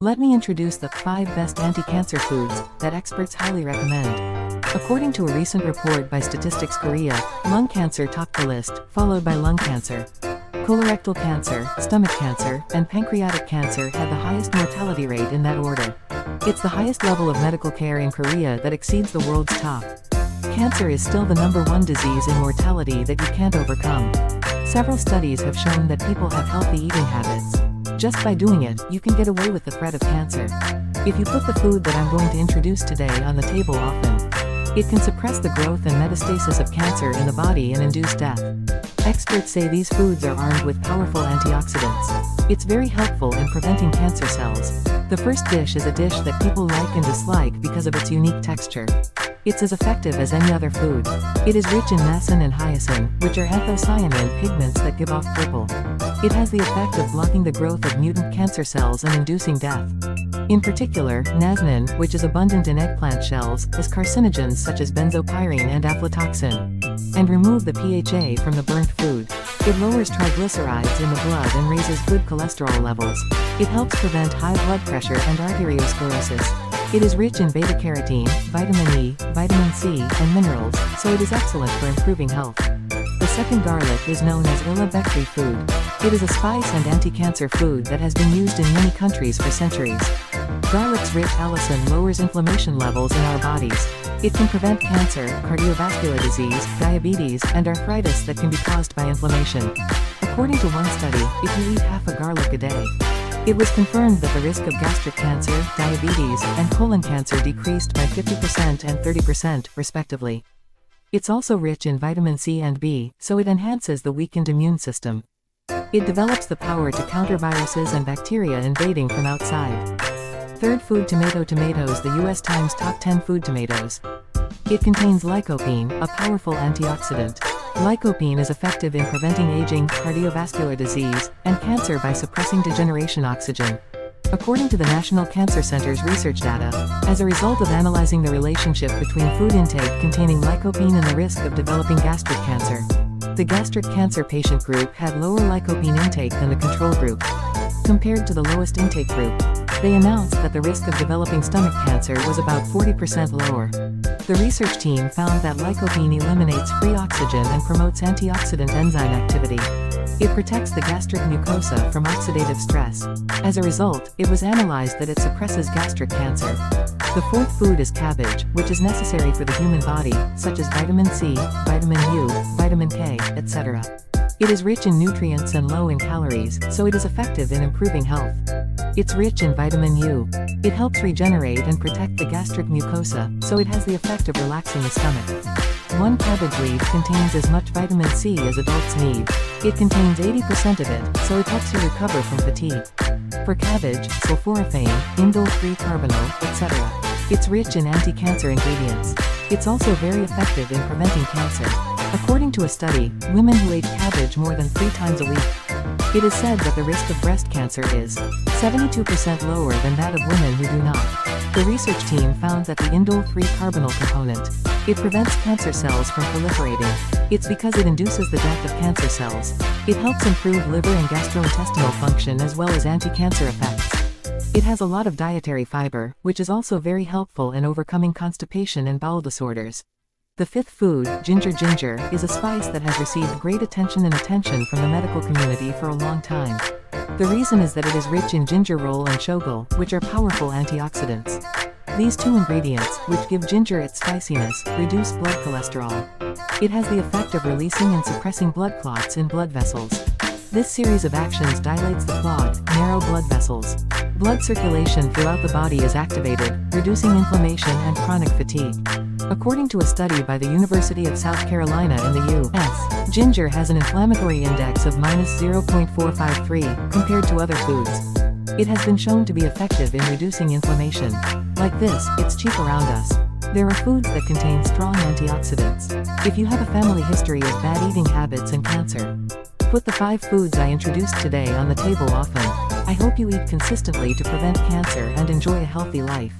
Let me introduce the 5 best anti-cancer foods that experts highly recommend. According to a recent report by Statistics Korea, lung cancer topped the list, followed by lung cancer. Colorectal cancer, stomach cancer, and pancreatic cancer had the highest mortality rate in that order. It's the highest level of medical care in Korea that exceeds the world's top. Cancer is still the #1 disease in mortality that you can't overcome. Several studies have shown that people have healthy eating habits. Just by doing it, you can get away with the threat of cancer. If you put the food that I'm going to introduce today on the table often, it can suppress the growth and metastasis of cancer in the body and induce death. Experts say these foods are armed with powerful antioxidants. It's very helpful in preventing cancer cells. The first dish is a dish that people like and dislike because of its unique texture. It's as effective as any other food. It is rich in niacin and hyoscine, which are anthocyanin pigments that give off purple. It has the effect of blocking the growth of mutant cancer cells and inducing death. In particular, niacin, which is abundant in eggplant shells, is carcinogens such as benzopyrene and aflatoxin, and remove the PHA from the burnt food. It lowers triglycerides in the blood and raises good cholesterol levels. It helps prevent high blood pressure and arteriosclerosis. It is rich in beta-carotene, vitamin E, vitamin C, and minerals, so it is excellent for improving health. The second garlic is known as illa bekri food. It is a spice and anti-cancer food that has been used in many countries for centuries. Garlic's rich allicin lowers inflammation levels in our bodies. It can prevent cancer, cardiovascular disease, diabetes, and arthritis that can be caused by inflammation. According to one study, if you eat half a garlic a day, it was confirmed that the risk of gastric cancer, diabetes, and colon cancer decreased by 50% and 30%, respectively. It's also rich in vitamin C and B, so it enhances the weakened immune system. It develops the power to counter viruses and bacteria invading from outside. Third food tomatoes, the US Times Top 10 Food Tomatoes. It contains lycopene, a powerful antioxidant. Lycopene is effective in preventing aging, cardiovascular disease, and cancer by suppressing degeneration oxygen. According to the National Cancer Center's research data, as a result of analyzing the relationship between food intake containing lycopene and the risk of developing gastric cancer, the gastric cancer patient group had lower lycopene intake than the control group. Compared to the lowest intake group, they announced that the risk of developing stomach cancer was about 40% lower. The research team found that lycopene eliminates free oxygen and promotes antioxidant enzyme activity. It protects the gastric mucosa from oxidative stress. As a result, it was analyzed that it suppresses gastric cancer. The fourth food is cabbage, which is necessary for the human body, such as vitamin C, vitamin U, vitamin K, etc. It is rich in nutrients and low in calories, so it is effective in improving health. It's rich in vitamin U. It helps regenerate and protect the gastric mucosa, so it has the effect of relaxing the stomach. One cabbage leaf contains as much vitamin C as adults need. It contains 80% of it, so it helps you recover from fatigue. For cabbage, sulforaphane, indole-3 carbonyl, etc. It's rich in anti-cancer ingredients. It's also very effective in preventing cancer. According to a study, women who ate cabbage more than 3 times a week, it is said that the risk of breast cancer is 72% lower than that of women who do not. The research team found that the indole-3 carbonyl component, it prevents cancer cells from proliferating. It's because it induces the death of cancer cells. It helps improve liver and gastrointestinal function as well as anti-cancer effects. It has a lot of dietary fiber, which is also very helpful in overcoming constipation and bowel disorders. The fifth food, ginger, is a spice that has received great attention from the medical community for a long time. The reason is that it is rich in gingerol and shogal, which are powerful antioxidants. These two ingredients, which give ginger its spiciness, reduce blood cholesterol. It has the effect of releasing and suppressing blood clots in blood vessels. This series of actions dilates the clogged, narrow blood vessels. Blood circulation throughout the body is activated, reducing inflammation and chronic fatigue. According to a study by the University of South Carolina in the U.S., ginger has an inflammatory index of -0.453 compared to other foods. It has been shown to be effective in reducing inflammation. Like this, it's cheap around us. There are foods that contain strong antioxidants. If you have a family history of bad eating habits and cancer, put the 5 foods I introduced today on the table often. I hope you eat consistently to prevent cancer and enjoy a healthy life.